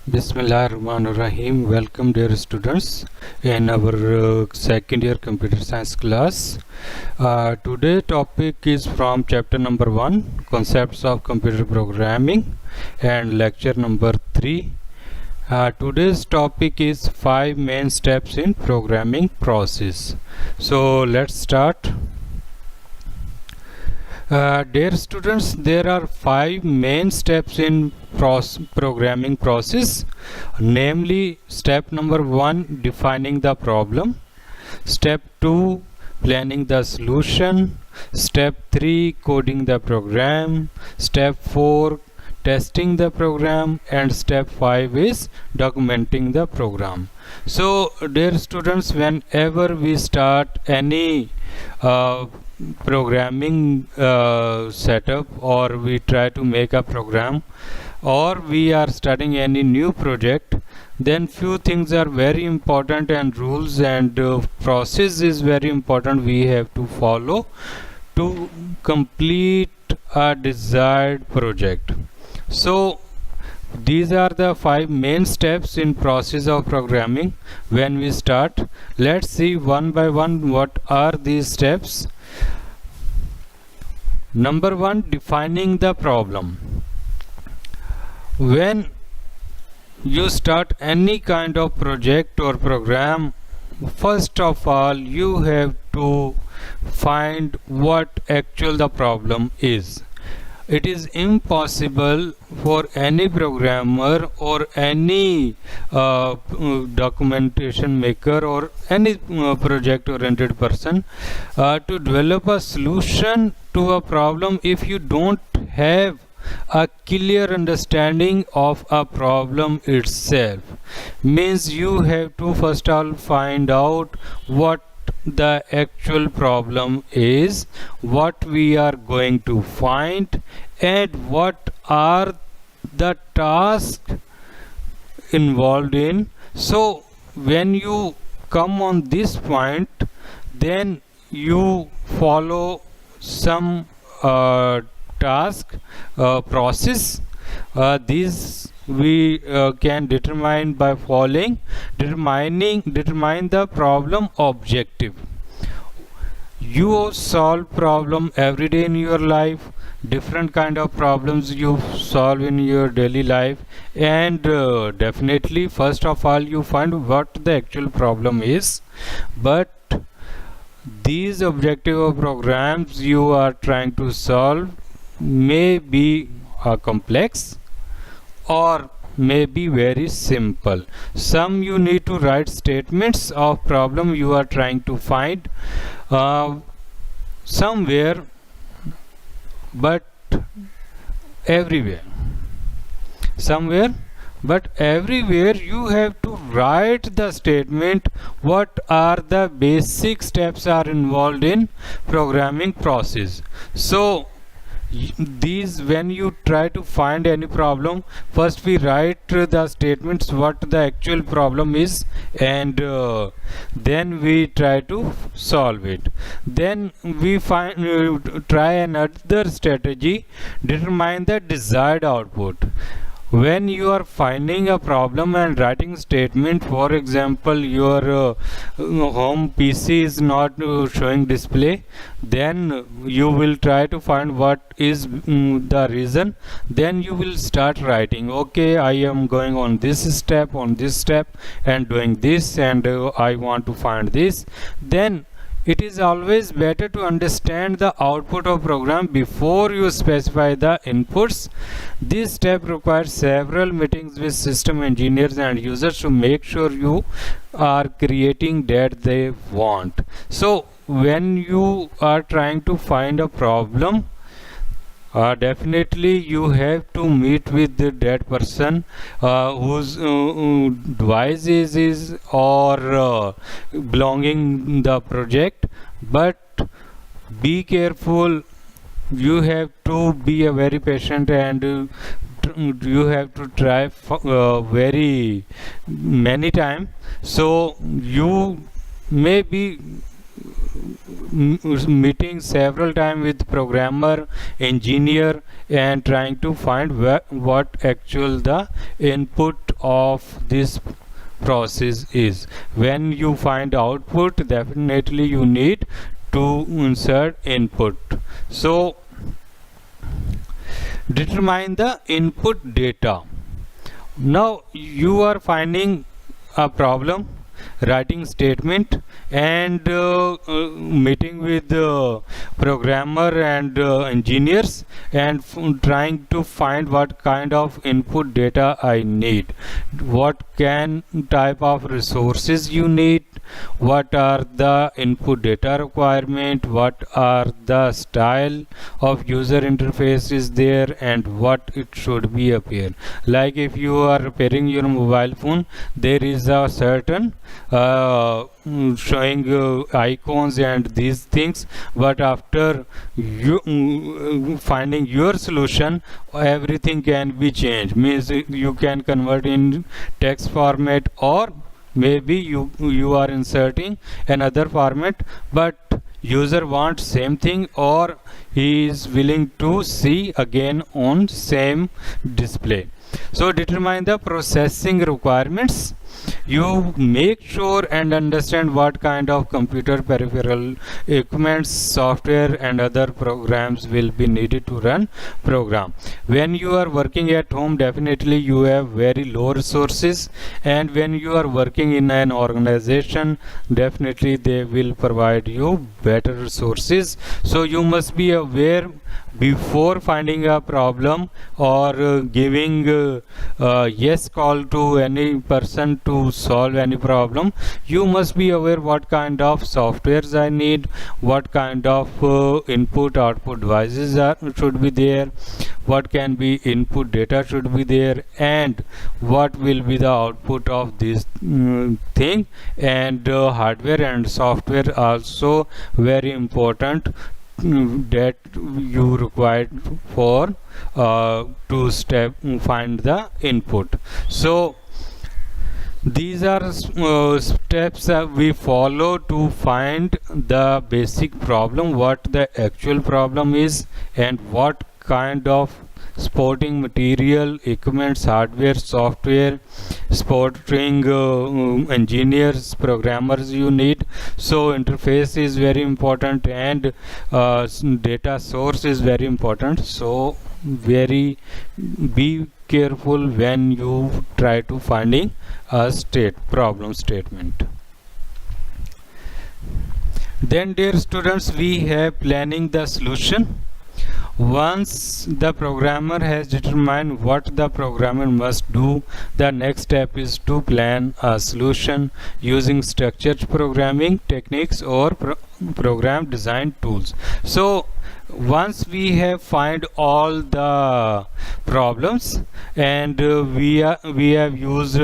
Bismillahirrahmanirrahim. Welcome dear students in our second year computer science class. Today topic is from chapter number 1, concepts of computer programming, and lecture number 3. Today's topic is 5 main steps in programming process. So let's start. Dear students, there are 5 main steps in programming process, namely step number 1, defining the problem, step 2, planning the solution, step 3, coding the program, step 4, testing the program, and step 5 is documenting the program. So dear students, whenever we start any programming setup, or we try to make a program, or we are studying any new project, then few things are very important, and rules and process is very important we have to follow to complete a desired project. So these are the 5 main steps in process of programming when we start. Let's see one by one what are these steps. Number 1, defining the problem. When you start any kind of project or program, first of all you have to find what actual the problem is. It is impossible for any programmer or any documentation maker or any project oriented person to develop a solution to a problem if you don't have a clear understanding of a problem itself. Means you have to first of all find out what the actual problem is, what we are going to find, and what are the tasks involved in. So when you come on this point, then you follow some task process. These we can determine by following: determine the problem objective. You solve problem every day in your life, different kind of problems you solve in your daily life, and definitely first of all you find what the actual problem is. But these objective of programs you are trying to solve may be complex or may be very simple. Some you need to write statements of problem you are trying to find somewhere, but everywhere you have to write the statement what are the basic steps are involved in programming process. So these, when you try to find any problem, first we write the statements what the actual problem is, and then we try to solve it. Then we try another strategy: determine the desired output. When you are finding a problem and writing statement, for example your home PC is not showing display, then you will try to find what is the reason. Then you will start writing, okay, I am going on this step and doing this, and I want to find this. Then it is always better to understand the output of program before you specify the inputs. This step requires several meetings with system engineers and users to make sure you are creating that they want. So when you are trying to find a problem, definitely you have to meet with that person whose device is or belonging the project. But be careful, you have to be a very patient, and you have to try very many times. So you may be meeting several times with programmer, engineer, and trying to find what actual the input of this process is. When you find output, definitely you need to insert input. So determine the input data. Now you are finding a problem, writing statement, and meeting with programmer and engineers, and trying to find what kind of input data I need, what type of resources you need, what are the input data requirement, what are the style of user interface is there, and what it should be appear. Like if you are repairing your mobile phone, there is a certain showing icons and these things, but after you finding your solution, everything can be changed. Means you can convert in text format, or maybe you are inserting another format, but user wants same thing, or he is willing to see again on same display. So determine the processing requirements. You make sure and understand what kind of computer peripheral equipments, software and other programs will be needed to run program. When you are working at home, definitely you have very low resources, and when you are working in an organization, definitely they will provide you better resources. So you must be aware before finding a problem or giving yes call to any person to solve any problem. You must be aware what kind of softwares I need, what kind of input output devices should be there, what can be input data should be there, and what will be the output of this thing. And hardware and software also very important that you required for to find the input. So these are steps we follow to find the basic problem, what the actual problem is, and what kind of supporting material, equipments, hardware, software, supporting engineers, programmers you need. So interface is very important, and data source is very important. So be careful when you try to finding a problem statement. Then dear students, we have planning the solution. Once the programmer has determined what the programmer must do, the next step is to plan a solution using structured programming techniques or program design tools. So once we have find all the problems, and we have used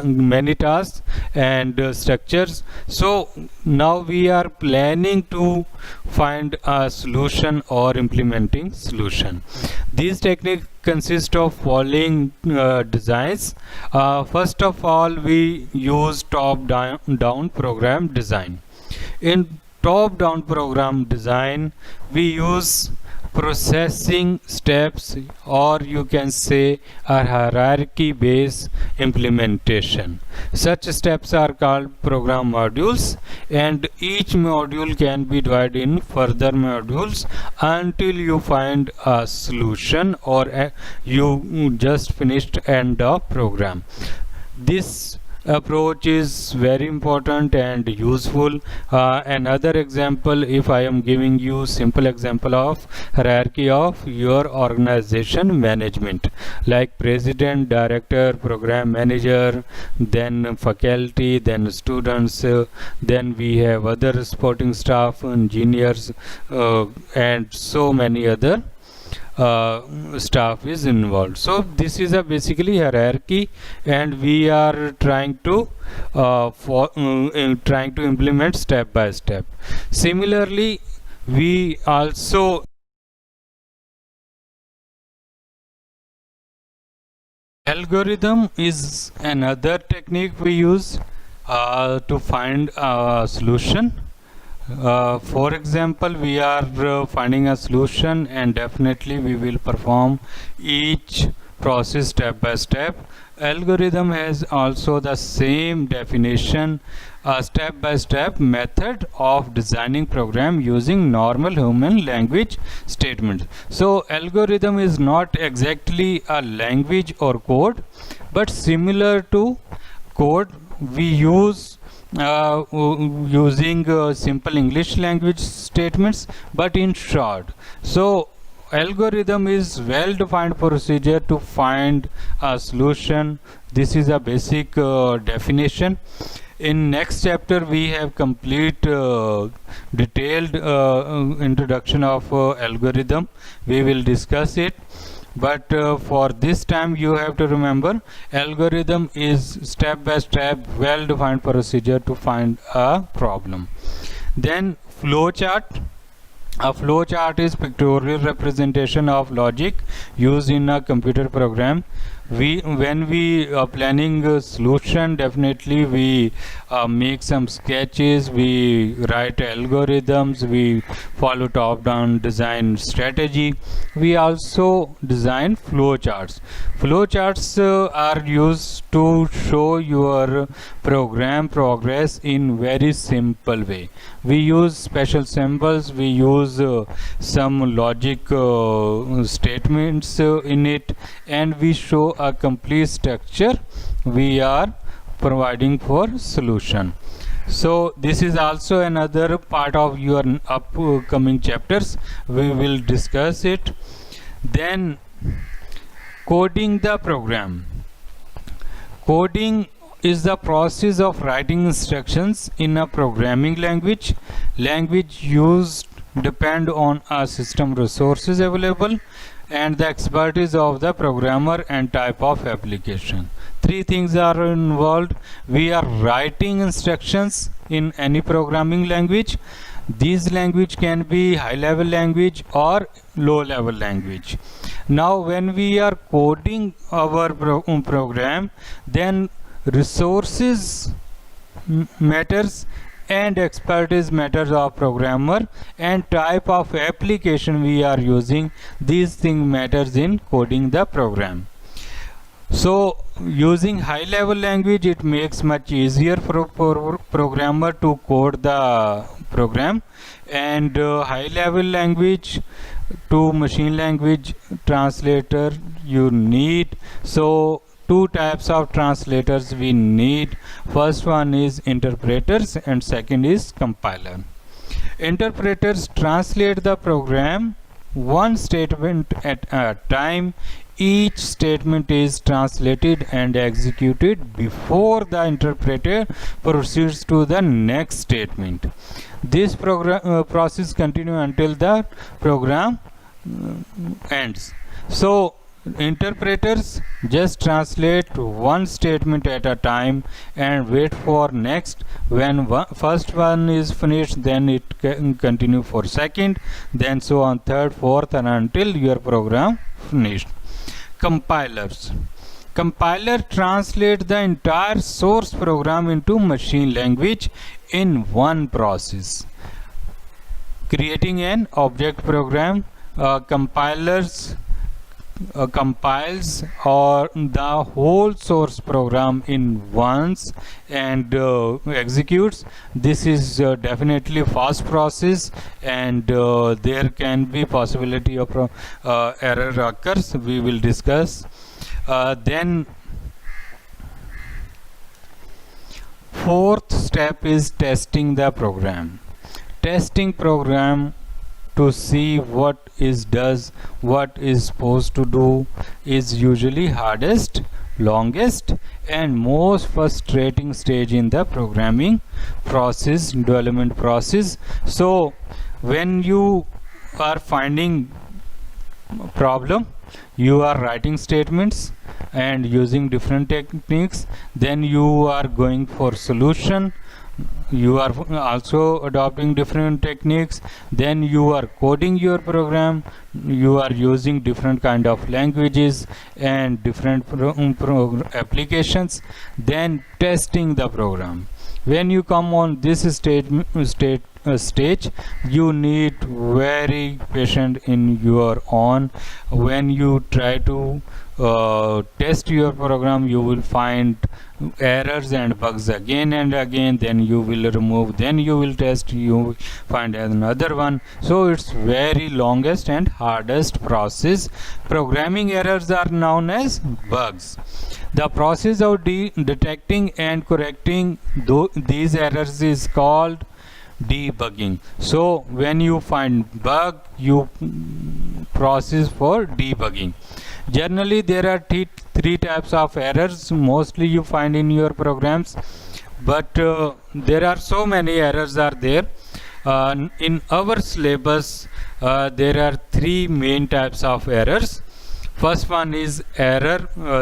many tasks and structures, so now we are planning to find a solution or implementing solution. These techniques consist of following designs. First of all, we use top-down program design. In top-down program design, we use processing steps, or you can say a hierarchy based implementation. Such steps are called program modules, and each module can be divided in further modules until you find a solution, or you just finished end of program. This approach is very important and useful. Another example, if I am giving you simple example of hierarchy of your organization management, like president, director, program manager, then faculty, then students, then we have other supporting staff, engineers, and so many other staff is involved. So this is a basically hierarchy, and we are trying to implement step by step. Similarly, we also algorithm is another technique we use to find a solution. For example, we are finding a solution, and definitely we will perform each process step by step. Algorithm has also the same definition, a step by step method of designing program using normal human language statements. So algorithm is not exactly a language or code, but similar to code we use using simple English language statements, but in short. So algorithm is well defined procedure to find a solution. This is a basic definition. In next chapter we have complete detailed introduction of algorithm. We will discuss it, but for this time you have to remember algorithm is step by step well defined procedure to find a problem. Then flowchart. A flowchart is pictorial representation of logic used in a computer program. When we are planning a solution, definitely we make some sketches, we write algorithms, we follow top-down design strategy. We also design flowcharts. Flowcharts are used to show your program progress in very simple way. We use special symbols, we use some logic statements in it, and we show a complete structure we are providing for solution. So this is also another part of your upcoming chapters. We will discuss it. Then coding the program. Coding is the process of writing instructions in a programming language. Language used depend on a system resources available and the expertise of the programmer and type of application. Three things are involved. We are writing instructions in any programming language. This language can be high level language or low level language. Now when we are coding our program, then resources matters and expertise matters of programmer and type of application we are using. These things matters in coding the program. So using high level language, it makes much easier for programmer to code the program, and high level language to machine language translator you need. So two types of translators we need. First one is interpreters and second is compiler. Interpreters translate the program one statement at a time. Each statement is translated and executed before the interpreter proceeds to the next statement. This process continues until the program ends. So interpreters just translate one statement at a time and wait for next. When first one is finished, then it can continue for second, then so on third, fourth, and until your program finished. Compilers. Compiler translate the entire source program into machine language in one process. Creating an object program, compilers compiles or the whole source program in once and executes. This is definitely fast process, and there can be possibility of error occurs. We will discuss. Then fourth step is testing the program. Testing program to see what is supposed to do is usually hardest, longest, and most frustrating stage in the programming process, development process. So when you are finding problem, you are writing statements and using different techniques, then you are going for solution. You are also adopting different techniques, then you are coding your program, you are using different kind of languages and different applications, then testing the program. When you come on this stage. You need very patient in your own. When you try to test your program, you will find errors and bugs again and again, then you will remove, then you will test, you find another one. So it's very longest and hardest process. Programming errors are known as bugs. The process of detecting and correcting these errors is called debugging. So when you find bug, you process for debugging. Generally there are three types of errors mostly you find in your programs, but there are so many errors are there. In our syllabus there are three main types of errors. First one is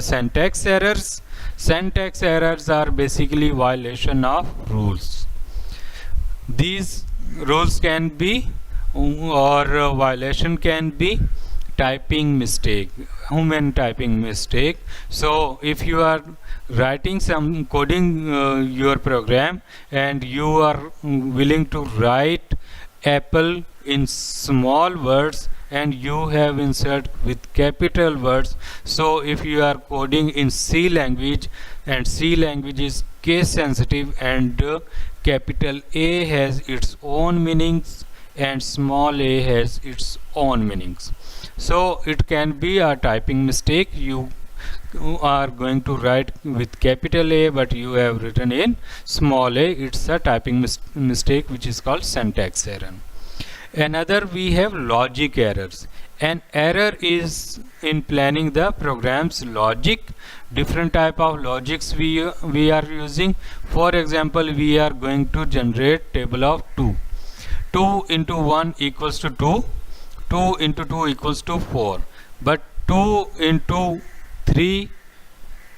syntax errors. Syntax errors are basically violation of rules. These rules can be or violation can be typing mistake, human typing mistake. So if you are writing some coding your program and you are willing to write apple in small words and you have insert with capital words, so if you are coding in C language and C language is case sensitive and capital A has its own meanings and small a has its own meanings, so it can be a typing mistake. You are going to write with capital A but you have written in small a, it's a typing mistake which is called syntax error. Another, we have logic errors. An error is in planning the program's logic. Different type of logics we are using. For example, we are going to generate table of 2. 2 into 1 equals to 2. 2 into 2 equals to 4. But 2 into 3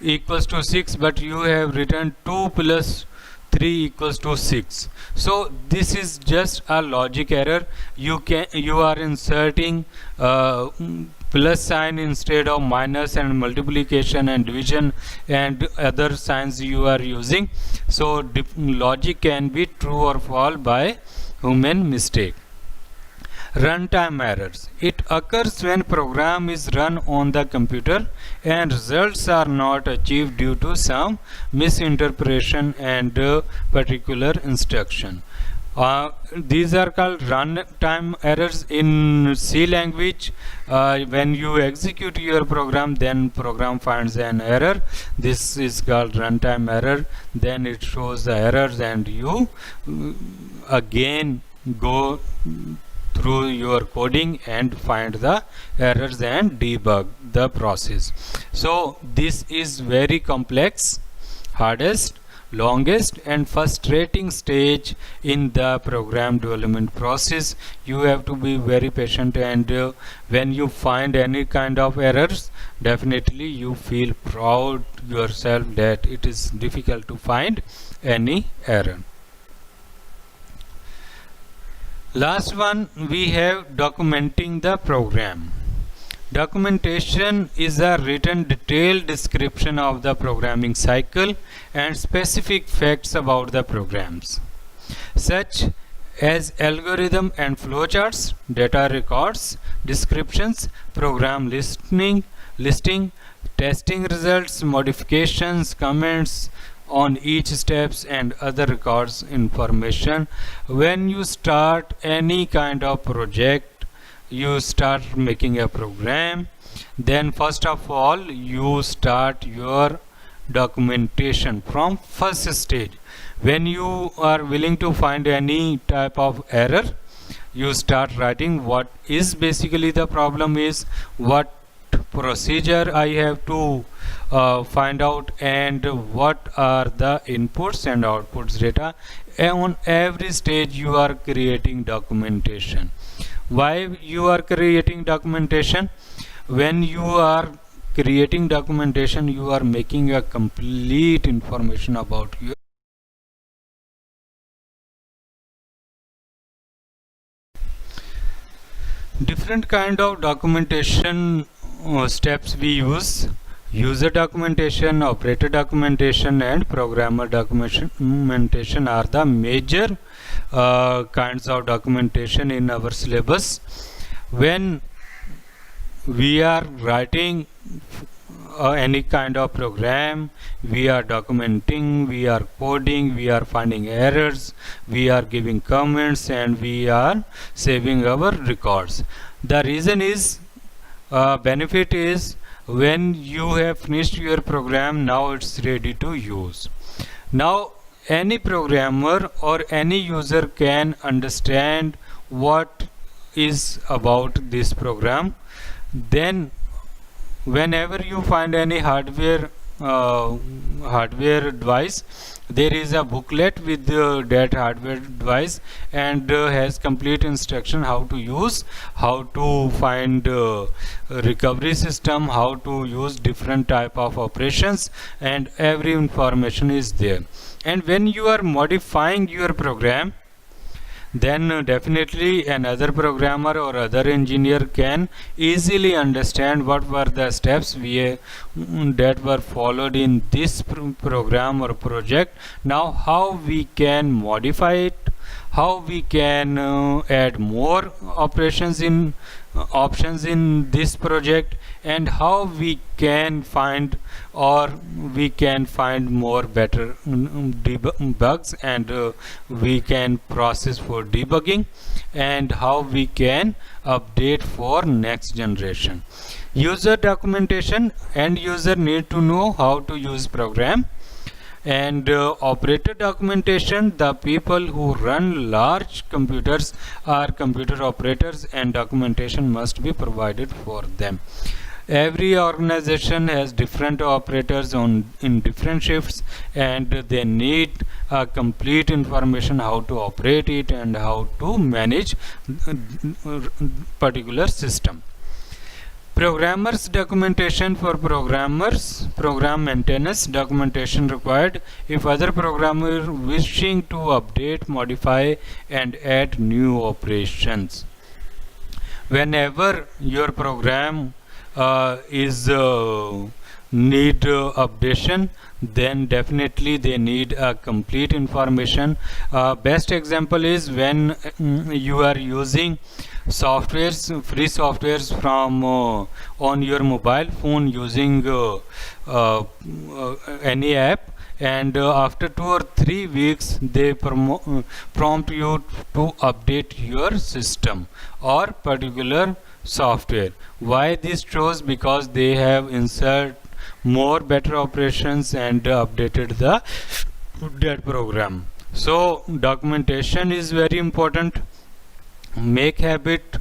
equals to 6, but you have written 2 plus 3 equals to 6. So this is just a logic error. You are inserting plus sign instead of minus, and multiplication and division and other signs you are using. So logic can be true or false by human mistake. Runtime errors. It occurs when program is run on the computer and results are not achieved due to some misinterpretation and particular instruction. These are called runtime errors in C language. When you execute your program, then program finds an error. This is called runtime error. Then it shows the errors and you again go through your coding and find the errors and debug the process. So this is very complex, hardest, longest and frustrating stage in the program development process. You have to be very patient, and when you find any kind of errors, definitely you feel proud yourself that it is difficult to find any error. Last one, we have documenting the program. Documentation is a written detailed description of the programming cycle and specific facts about the programs, such as algorithm and flowcharts, data records, descriptions, program listing, testing results, modifications, comments on each steps and other records information. When you start any kind of project, you start making a program, then first of all you start your documentation from first stage. When you are willing to find any type of error, you start writing what is basically the problem is, what procedure I have to find out, and what are the inputs and outputs data. And on every stage you are creating documentation. Why you are creating documentation? When you are creating documentation, you are making a complete information about you. Different kind of documentation steps we use: user documentation, operator documentation and programmer documentation are the major kinds of documentation in our syllabus. When we are writing any kind of program, we are documenting, we are coding, we are finding errors, we are giving comments, and we are saving our records. The reason is, benefit is, when you have finished your program, now it's ready to use. Now any programmer or any user can understand what is about this program. Then whenever you find any hardware device, there is a booklet with that hardware device, and has complete instruction how to use, how to find recovery system, how to use different type of operations, and every information is there. And when you are modifying your program, then definitely another programmer or other engineer can easily understand what were the steps that were followed in this program or project. Now how we can modify it, how we can add more operations in options in this project, and how we can find more better bugs, and we can process for debugging, and how we can update for next generation. User documentation, end user need to know how to use program. And operator documentation, the people who run large computers are computer operators, and documentation must be provided for them. Every organization has different operators in different shifts, and they need complete information how to operate it and how to manage particular system. Programmers documentation, for programmers, program maintenance documentation required if other programmer wishing to update, modify, and add new operations. Whenever your program is need updation, then definitely they need a complete information. Best example is when you are using softwares, free softwares from on your mobile phone using any app, and after 2 or 3 weeks they prompt you to update your system or particular software. Why this shows? Because they have insert more better operations and updated that program. So documentation is very important. Make habit,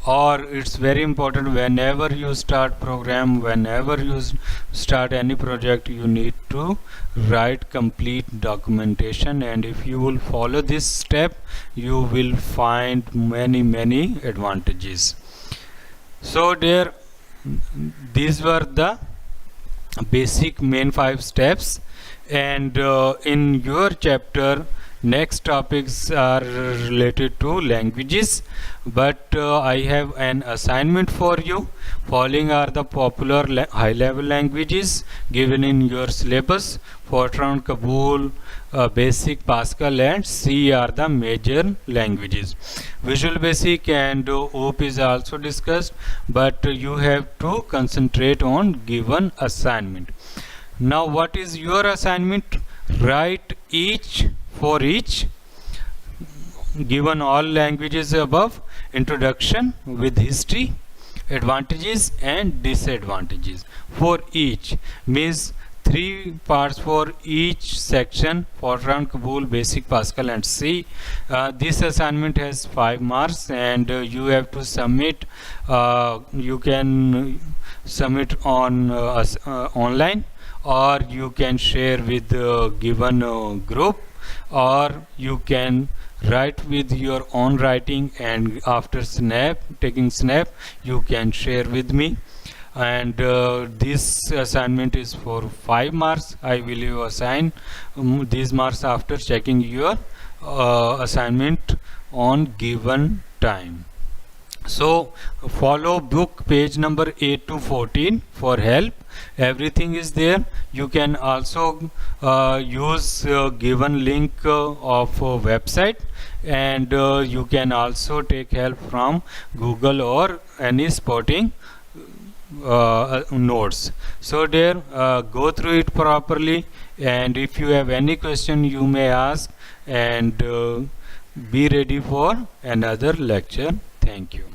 or it's very important whenever you start program, whenever you start any project, you need to write complete documentation, and if you will follow this step, you will find many advantages. So there, these were the basic main 5 steps, and in your chapter next topics are related to languages, but I have an assignment for you. Following are the popular high level languages given in your syllabus. Fortran, Kabul, Basic, Pascal, and C are the major languages. Visual Basic and OOP is also discussed, but you have to concentrate on given assignment. Now what is your assignment? Write for each given all languages above, introduction with history, advantages and disadvantages for each, means 3 parts for each section: Fortran, Kabul, Basic, Pascal, and C. This assignment has 5 marks, and you have to submit. You can submit on online, or you can share with the given group, or you can write with your own writing, and after taking snap, you can share with me. And this assignment is for 5 marks. I will assign these marks after checking your assignment on given time. So follow book page number 8 to 14 for help. Everything is there. You can also use given link of website, and you can also take help from Google or any supporting notes. So there, go through it properly, and if you have any question you may ask, and be ready for another lecture. Thank you.